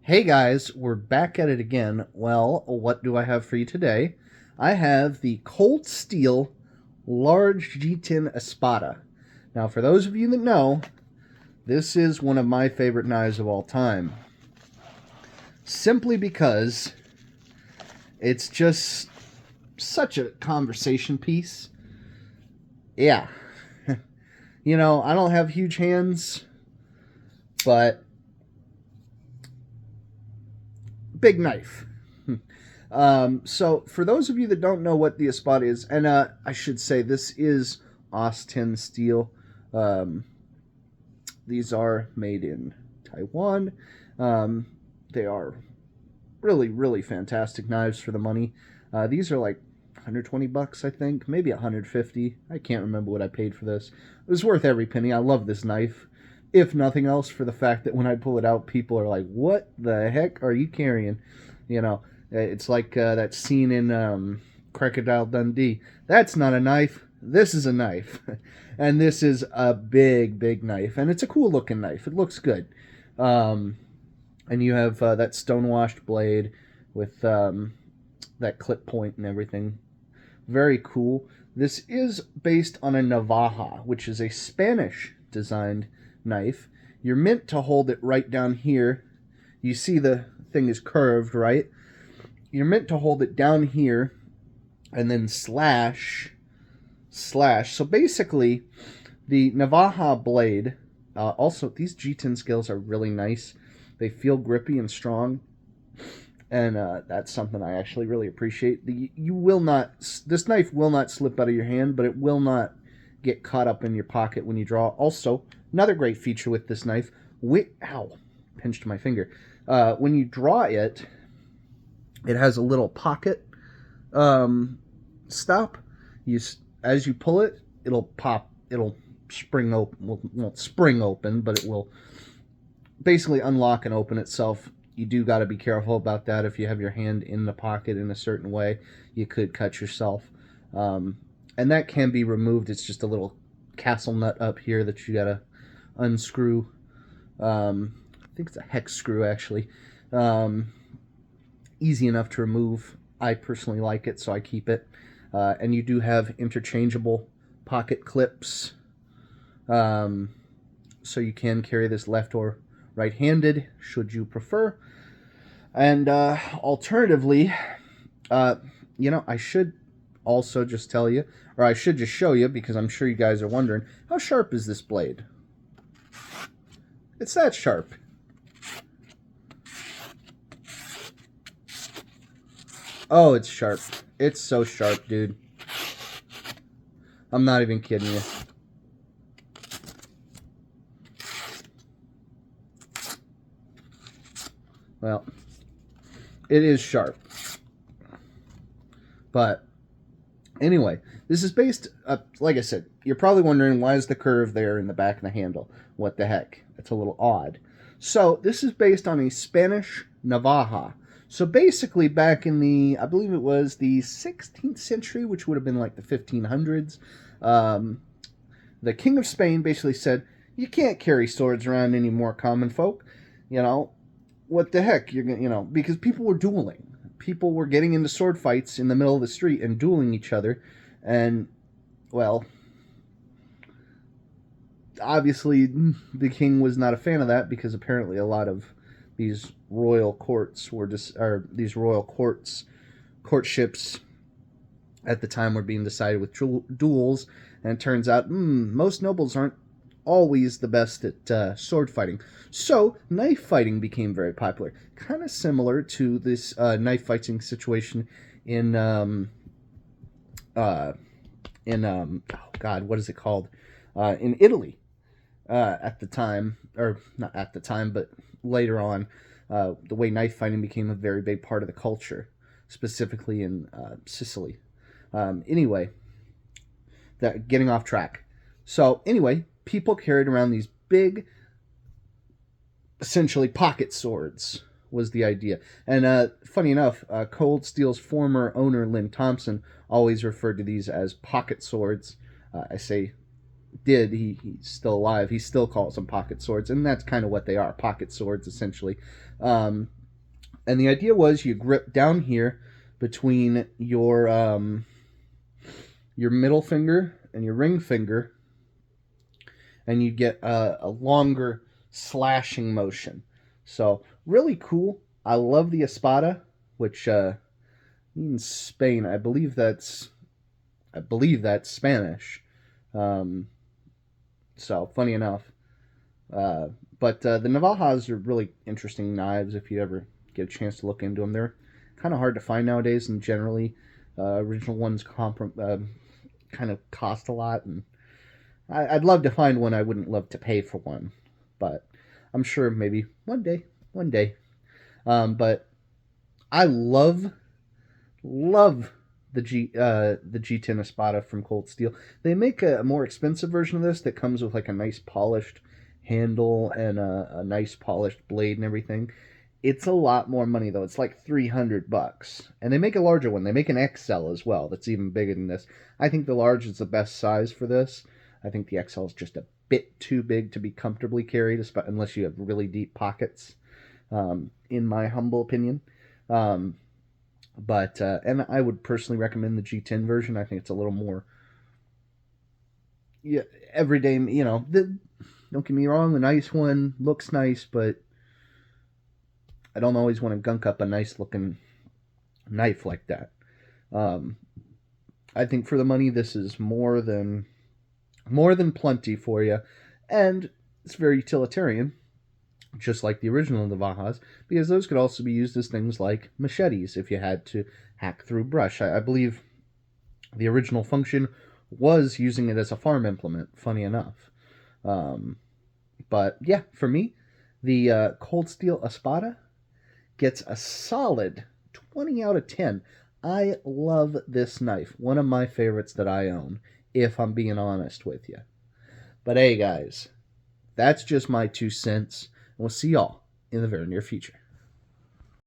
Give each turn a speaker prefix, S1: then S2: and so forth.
S1: Hey guys, we're back at it again. Well, what do I have for you today? I have the Coldsteel large g10 Espada. Now, for those of you that know, this is one of my favorite knives of all time. Simply because it's just such a conversation piece. Yeah. I don't have huge hands, but big knife. So for those of you that don't know what the Espada is, and I should say this is Austin steel. Um, these are made in Taiwan. They are really, really fantastic knives for the money. These are like 120 bucks, I think, maybe 150. I can't remember what I paid for this. It was worth every penny. I love this knife. If nothing else, for the fact that when I pull it out, people are like, "What the heck are you carrying?" It's like that scene in Crocodile Dundee. That's not a knife. This is a knife, and this is a big, big knife, and it's a cool looking knife. It looks good, and you have that stone-washed blade with that clip point and everything. Very cool. This is based on a navaja, which is a Spanish designed knife. You're meant to hold it right down here. You see the thing is curved, right? You're meant to hold it down here and then slash. So basically, the navaja blade, also these G10 scales are really nice. They feel grippy and strong. And that's something I actually really appreciate. This knife will not slip out of your hand, but it will not get caught up in your pocket when you draw. Also, another great feature with this knife, ow, pinched my finger. When you draw it, it has a little pocket stop. As you pull it, it'll pop. It'll spring open. Won't spring open, but it will basically unlock and open itself. You do got to be careful about that. If you have your hand in the pocket in a certain way, you could cut yourself. And that can be removed. It's just a little castle nut up here that you got to unscrew. I think it's a hex screw, actually. Easy enough to remove. I personally like it, so I keep it. And you do have interchangeable pocket clips. So you can carry this left or right-handed, should you prefer. And alternatively, I should also just tell you, or I should just show you, because I'm sure you guys are wondering, how sharp is this blade? It's that sharp. Oh, it's sharp. It's so sharp, dude. I'm not even kidding you. Well, it is sharp. But anyway, this is based, like I said, you're probably wondering, why is the curve there in the back of the handle? What the heck? It's a little odd. So this is based on a Spanish navaja. So basically back in I believe it was the 16th century, which would have been like the 1500s, the King of Spain basically said, you can't carry swords around anymore, common folk. What the heck? Because people were dueling. People were getting into sword fights in the middle of the street and dueling each other. And, well, obviously the king was not a fan of that, because apparently a lot of these royal courts courtships at the time were being decided with duels. And it turns out most nobles aren't always the best at sword fighting. So knife fighting became very popular, kind of similar to this knife fighting situation in oh God, what is it called? In Italy at the time, or not at the time, but later on, the way knife fighting became a very big part of the culture, specifically in Sicily. Anyway, getting off track. So anyway, people carried around these big, essentially pocket swords was the idea. And funny enough, Coldsteel's former owner, Lynn Thompson, always referred to these as pocket swords. I say did, he's still alive. He still calls them pocket swords, and that's kind of what they are, pocket swords, essentially. Um, and the idea was you grip down here between your middle finger and your ring finger, and you get a longer slashing motion. So really cool. I love the Espada, which means Spain. I believe that's Spanish. Um, so funny enough. Uh, but the Navajas are really interesting knives if you ever get a chance to look into them. They're kind of hard to find nowadays, and generally, original ones kind of cost a lot. And I'd love to find one. I wouldn't love to pay for one, but I'm sure maybe one day. But I love the G10 Espada from Coldsteel. They make a more expensive version of this that comes with like a nice polished handle and a nice polished blade and everything. It's a lot more money though. It's like $300, and they make a larger one. They make an XL as well. That's even bigger than this. I think the large is the best size for this. I think the XL is just a bit too big to be comfortably carried, unless you have really deep pockets. In my humble opinion. But and I would personally recommend the G10 version. I think it's a little more, yeah, everyday. Don't get me wrong, the nice one looks nice, but I don't always want to gunk up a nice looking knife like that. Um, I think for the money, this is more than plenty for you, and it's very utilitarian, just like the original Navajas, because those could also be used as things like machetes if you had to hack through brush. I believe the original function was using it as a farm implement, funny enough. Um, but yeah, for me, the Coldsteel Espada gets a solid 20 out of 10. I love this knife. One of my favorites that I own, if I'm being honest with you. But hey, guys, that's just my 2 cents. We'll see y'all in the very near future.